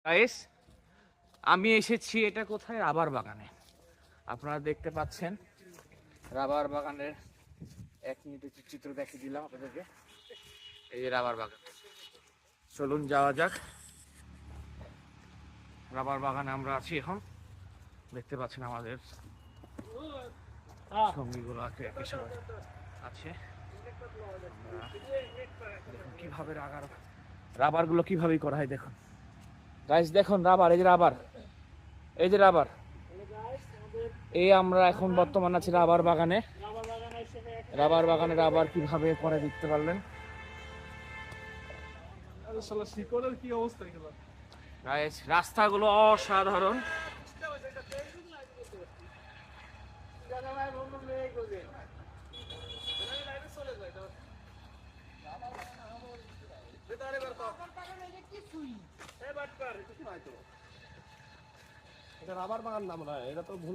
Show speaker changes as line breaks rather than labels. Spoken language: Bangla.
গাইস, আমি এসেছি এটা কোথায়, রাবার বাগানে। আপনারা দেখতে পাচ্ছেন রাবার বাগানের 1 মিনিটের চিত্র দেখিয়ে দিলাম আপনাদেরকে। এই যে রাবার বাগান, চলুন যাওয়া যাক। রাবার বাগানে আমরা আছি এখন, দেখতে পাচ্ছেন আমাদের সঙ্গীগুলো আছে, একই সময় আছে। দেখুন কিভাবে রাবার গুলো কিভাবে করা হয় দেখুন গাইস, দেখুন রাবার, এই যে রাবার, এই যে রাবার। এই আমরা এখন বর্তমান আছি রাবার বাগানে। রাবার বাগানে রাবার কিভাবে করে দেখতে পারলেন গাইস। রাস্তাগুলো অসাধারণ।
এটা রাবার বাগান নাম না, এটা তো ভুল।